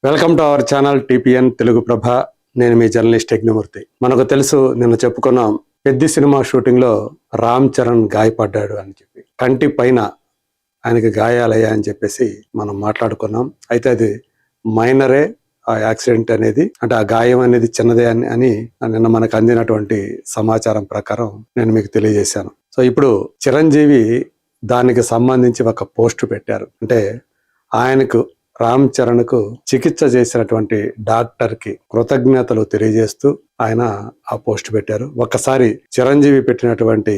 Welcome to our channel TPN Telugu Prabha. నేను మీ journalist Yagnamurthy. మనకు తెలుసు, నిన్న చెప్పుకున్నాం పెద్ది సినిమా షూటింగ్ లో రామ్ చరణ్ గాయపడ్డాడు అని చెప్పి, కంటి పైన ఆయనకి గాయాలయ్యా అని చెప్పేసి మనం మాట్లాడుకున్నాం. అయితే అది మైనరే ఆ యాక్సిడెంట్ అనేది, అంటే ఆ గాయం అనేది చిన్నదే అని నిన్న మనకు అందినటువంటి సమాచారం ప్రకారం నేను మీకు తెలియజేశాను. సో ఇప్పుడు చిరంజీవి దానికి సంబంధించి ఒక పోస్ట్ పెట్టారు. అంటే ఆయనకు రామ్ చరణ్ కు చికిత్స చేసినటువంటి డాక్టర్ కి కృతజ్ఞతలు తెలియజేస్తూ ఆయన ఆ పోస్ట్ పెట్టారు. ఒక్కసారి చిరంజీవి పెట్టినటువంటి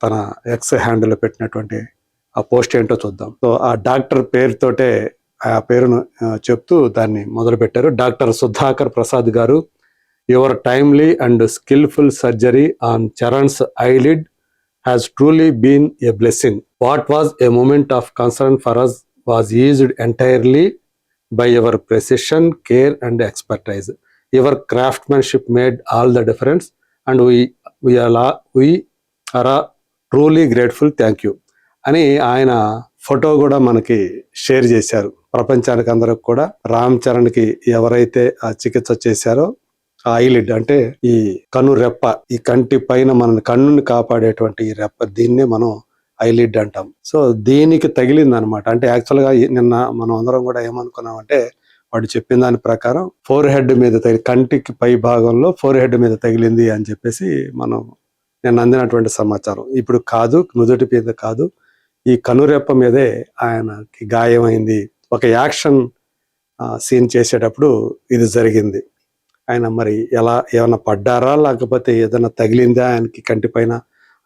తన ఎక్స్ హ్యాండిల్ పెట్టినటువంటి ఆ పోస్ట్ ఏంటో చూద్దాం. సో ఆ డాక్టర్ పేరుతోటే ఆ పేరును చెప్తూ దాన్ని మొదలు పెట్టారు. డాక్టర్ సుధాకర్ ప్రసాద్ గారు, your timely and skilful surgery on Charan's eyelid has truly been a blessing. What was a moment of concern for us was eased entirely by your precision, care and expertise. Your craftsmanship made all the difference and we are truly grateful. Thank you. అని ఆయన photo కూడా మనకి share చేశారు ప్రపంచానికి అందరికి కూడా. రామ్ చరణ్కి ఎవరైతే ఆ చికిత్స చేశారో ఆ ఐలిడ్ అంటే ఈ కన్ను రెప్ప, ఈ కంటి పైన మన కన్నుని కాపాడేటువంటి ఈ రెప్ప, దీన్నే మనం ఐలిడ్ అంటాం. సో దీనికి తగిలింది అనమాట. అంటే యాక్చువల్గా నిన్న మనం అందరం కూడా ఏమనుకున్నామంటే, వాడు చెప్పిన దాని ప్రకారం ఫోర్ హెడ్ మీద కంటికి పై భాగంలో ఫోర్ హెడ్ మీద తగిలింది అని చెప్పేసి మనం నిన్న అందినటువంటి సమాచారం. ఇప్పుడు కాదు, నుదుటి మీద కాదు, ఈ కనురెప్ప మీదే ఆయనకి గాయమైంది. ఒక యాక్షన్ సీన్ చేసేటప్పుడు ఇది జరిగింది. ఆయన మరి ఏమైనా పడ్డారా లేకపోతే ఏదైనా తగిలిందా ఆయనకి కంటి పైన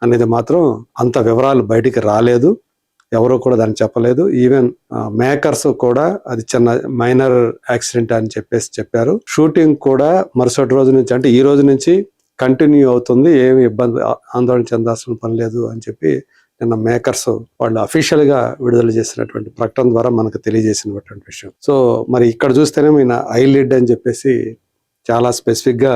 అనేది మాత్రం అంత వివరాలు బయటికి రాలేదు. ఎవరు కూడా దాన్ని చెప్పలేదు. ఈవెన్ మేకర్స్ కూడా అది చిన్న మైనర్ యాక్సిడెంట్ అని చెప్పేసి చెప్పారు. షూటింగ్ కూడా మరుసటి రోజు నుంచి, అంటే ఈ రోజు నుంచి కంటిన్యూ అవుతుంది, ఏమి ఇబ్బంది ఆందోళన చెందాల్సిన పని లేదు అని చెప్పి నిన్న మేకర్స్ వాళ్ళు అఫీషియల్ గా విడుదల చేసినటువంటి ప్రకటన ద్వారా మనకు తెలియజేసినటువంటి విషయం. సో మరి ఇక్కడ చూస్తేనే ఈయన ఐలిడ్ అని చెప్పేసి చాలా స్పెసిఫిక్ గా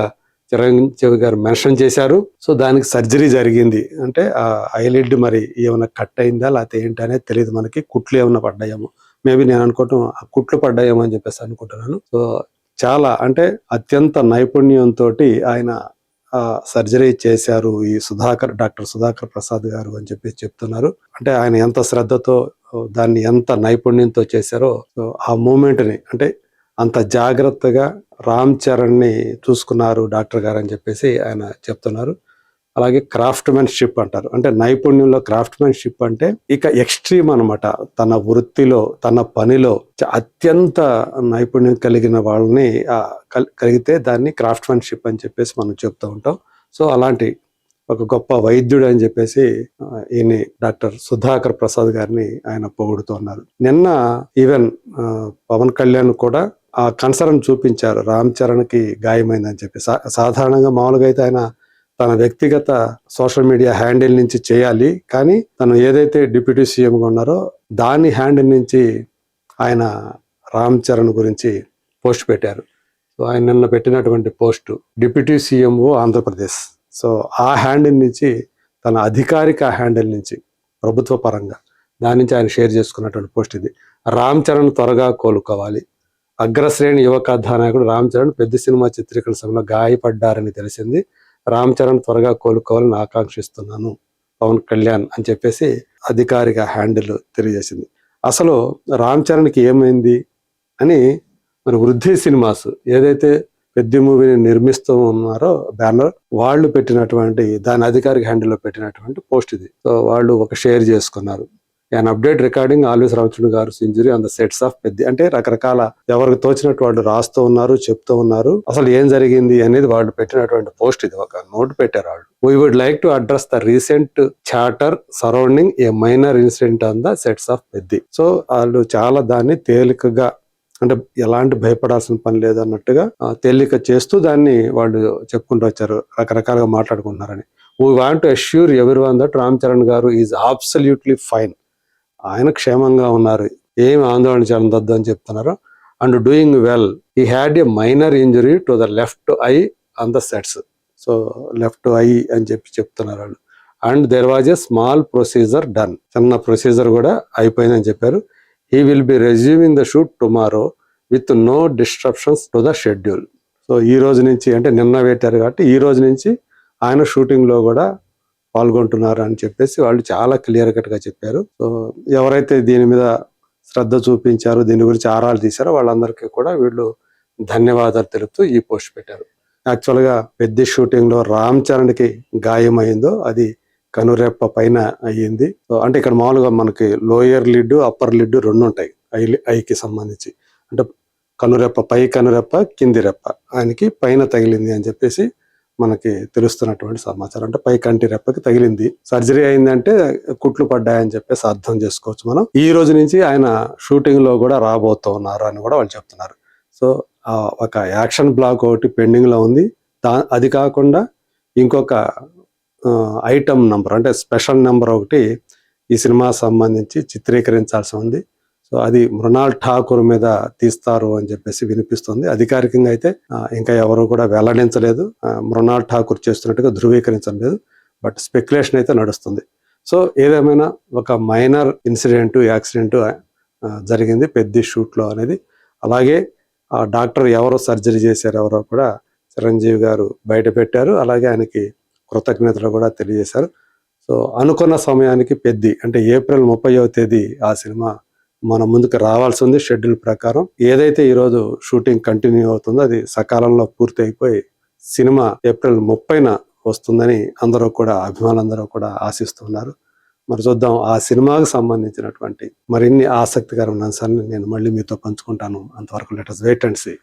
చిరంజీవి గారు మెన్షన్ చేశారు. సో దానికి సర్జరీ జరిగింది. అంటే ఆ ఐలిడ్ మరి ఏమైనా కట్ అయిందా లేకపోతే ఏంటి అనేది తెలియదు మనకి. కుట్లు ఏమైనా పడ్డాయేమో, మేబీ నేను అనుకోవటం ఆ కుట్లు పడ్డాయేమో అని చెప్పేసి అనుకుంటున్నాను. సో చాలా అంటే అత్యంత నైపుణ్యంతో ఆయన సర్జరీ చేశారు ఈ డాక్టర్ సుధాకర్ ప్రసాద్ గారు అని చెప్పి చెప్తున్నారు. అంటే ఆయన ఎంత శ్రద్ధతో దాన్ని ఎంత నైపుణ్యంతో చేశారో ఆ మూమెంట్ ని, అంటే అంత జాగ్రత్తగా రామ్ చరణ్ ని చూసుకున్నారు డాక్టర్ గారు అని చెప్పేసి ఆయన చెప్తున్నారు. అలాగే క్రాఫ్ట్మెన్షిప్ అంటారు, అంటే నైపుణ్యంలో క్రాఫ్ట్మెన్షిప్ అంటే ఇక ఎక్స్ట్రీమ్ అనమాట. తన వృత్తిలో, తన పనిలో అత్యంత నైపుణ్యం కలిగిన వాళ్ళని కలిగితే దాన్ని క్రాఫ్ట్మెన్షిప్ అని చెప్పేసి మనం చెప్తూ ఉంటాం. సో అలాంటి ఒక గొప్ప వైద్యుడు అని చెప్పేసి ఈయన డాక్టర్ సుధాకర్ ప్రసాద్ గారిని ఆయన పొగుడుతున్నారు. నిన్న ఈవెన్ పవన్ కళ్యాణ్ కూడా ఆ కన్సర్న్ చూపించారు, రామ్ చరణ్ కి గాయమైందని చెప్పి. సాధారణంగా మామూలుగా అయితే ఆయన తన వ్యక్తిగత సోషల్ మీడియా హ్యాండిల్ నుంచి చేయాలి, కానీ తను ఏదైతే డిప్యూటీ సీఎంగా ఉన్నారో దాని హ్యాండిల్ నుంచి ఆయన రామ్ చరణ్ గురించి పోస్ట్ పెట్టారు. సో ఆయన నిన్న పెట్టినటువంటి post deputy CMO Andhra Pradesh. So ఆ హ్యాండిల్ నుంచి, తన అధికారిక హ్యాండిల్ నుంచి, ప్రభుత్వ పరంగా దాని నుంచి ఆయన షేర్ చేసుకున్నటువంటి పోస్ట్ ఇది. రామ్ చరణ్ త్వరగా కోలుకోవాలి. అగ్రశ్రేణి యువ కథానాయకుడు రామ్ చరణ్ పెద్ద సినిమా చిత్రీకరణ సమయంలో గాయపడ్డారని తెలిసింది. రామ్ చరణ్ త్వరగా కోలుకోవాలని ఆకాంక్షిస్తున్నాను, పవన్ కళ్యాణ్ అని చెప్పేసి అధికారిక హ్యాండిల్ తెలియజేసింది. అసలు రామ్ చరణ్కి ఏమైంది అని మరి వృద్ధి సినిమాస్ ఏదైతే పెద్ద మూవీని నిర్మిస్తూ ఉన్నారో బ్యానర్, వాళ్ళు పెట్టినటువంటి దాని అధికారిక హ్యాండిల్లో పెట్టినటువంటి పోస్ట్ ఇది. సో వాళ్ళు ఒక షేర్ చేసుకున్నారు. an update regarding always Ramachandra గారు injury on the sets of Peddi. అంటే రకరకాల ఎవరికి తోచినట్టు వాళ్ళు రాస్తూ ఉన్నారు, చెప్తూ ఉన్నారు. అసలు ఏం జరిగింది అనేది వాళ్ళు పెట్టినటువంటి పోస్ట్ ఇది. ఒక నోట్ పెట్టారు వాళ్ళు. We would like to address the recent chatter surrounding a minor incident on the sets of Peddi. So వాళ్ళు చాలా దాన్ని తేలికగా, అంటే ఎలాంటి భయపడాల్సిన పని లేదన్నట్టుగా తేలిక చేస్తూ దాన్ని వాళ్ళు చెప్పుకుంటూ వచ్చారు, రకరకాలుగా మాట్లాడుకుంటున్నారని. We want to assure everyone that Ram Charan గారు ఈజ్ absolutely fine. ఆయన క్షేమంగా ఉన్నారు, ఏమి ఆందోళన చెందొద్దు అని చెప్తున్నారు. And doing well. He had a minor injury to the left eye on the sets. So left eye అని చెప్తున్నారు వాళ్ళు. And there was a small procedure done. చిన్న ప్రొసీజర్ కూడా అయిపోయిందని చెప్పారు. He will be resuming the shoot tomorrow. With no disruptions to the schedule. So ఈ రోజు నుంచి అంటే నిన్న పెట్టారు కాబట్టి ఈ రోజు నుంచి ఆయన షూటింగ్ లో కూడా పాల్గొంటున్నారు అని చెప్పేసి వాళ్ళు చాలా క్లియర్ కట్ గా చెప్పారు. సో ఎవరైతే దీని మీద శ్రద్ధ చూపించారో, దీని గురించి ఆరాలు తీశారో వాళ్ళందరికీ కూడా వీళ్ళు ధన్యవాదాలు తెలుపుతూ ఈ పోస్ట్ పెట్టారు. యాక్చువల్ గా పెద్ద షూటింగ్ లో రామ్ చరణ్ కి గాయమైందో అది కనురెప్ప పైన అయ్యింది. సో అంటే ఇక్కడ మామూలుగా మనకి లోయర్ లిడ్, అప్పర్ లిడ్ రెండు ఉంటాయి ఐకి సంబంధించి. అంటే కనురెప్ప, పై కనురెప్ప, కింది రెప్ప ఆయనకి పైన తగిలింది అని చెప్పేసి మనకి తెలుస్తున్నటువంటి సమాచారం. అంటే పై కంటి రెప్పకి తగిలింది, సర్జరీ అయిందంటే కుట్లు పడ్డాయని చెప్పేసి అర్థం చేసుకోవచ్చు మనం. ఈ రోజు నుంచి ఆయన షూటింగ్ లో కూడా రాబోతున్నారు అని కూడా వాళ్ళు చెప్తున్నారు. సో ఒక యాక్షన్ బ్లాక్ ఒకటి పెండింగ్ లో ఉంది. అది కాకుండా ఇంకొక ఐటమ్ నంబర్ అంటే స్పెషల్ నెంబర్ ఒకటి ఈ సినిమా సంబంధించి చిత్రీకరించాల్సి ఉంది. సో అది మృణాల్ ఠాకూర్ మీద తీస్తారు అని చెప్పేసి వినిపిస్తుంది. అధికారికంగా అయితే ఇంకా ఎవరు కూడా వెల్లడించలేదు, మృణాల్ ఠాకూర్ చేస్తున్నట్టుగా ధృవీకరించలేదు. బట్ స్పెక్యులేషన్ అయితే నడుస్తుంది. సో ఏదేమైనా ఒక మైనర్ ఇన్సిడెంట్, యాక్సిడెంట్ జరిగింది పెద్ద షూట్ లో అనేది. అలాగే ఆ డాక్టర్ ఎవరో సర్జరీ చేశారు ఎవరో కూడా చిరంజీవి గారు బయట పెట్టారు. అలాగే ఆయనకి కృతజ్ఞతలు కూడా తెలియజేశారు. సో అనుకున్న సమయానికి అంటే ఏప్రిల్ 30వ తేదీ ఆ సినిమా మన ముందుకు రావాల్సి ఉంది షెడ్యూల్ ప్రకారం. ఏదైతే ఈరోజు షూటింగ్ కంటిన్యూ అవుతుందో అది సకాలంలో పూర్తి అయిపోయి సినిమా ఏప్రిల్ 30న వస్తుందని అందరూ కూడా, అభిమానులందరూ కూడా ఆశిస్తున్నారు. మరి చూద్దాం, ఆ సినిమాకు సంబంధించినటువంటి మరిన్ని ఆసక్తికరమైన అంశాన్ని నేను మళ్ళీ మీతో పంచుకుంటాను. అంతవరకు let us wait and see.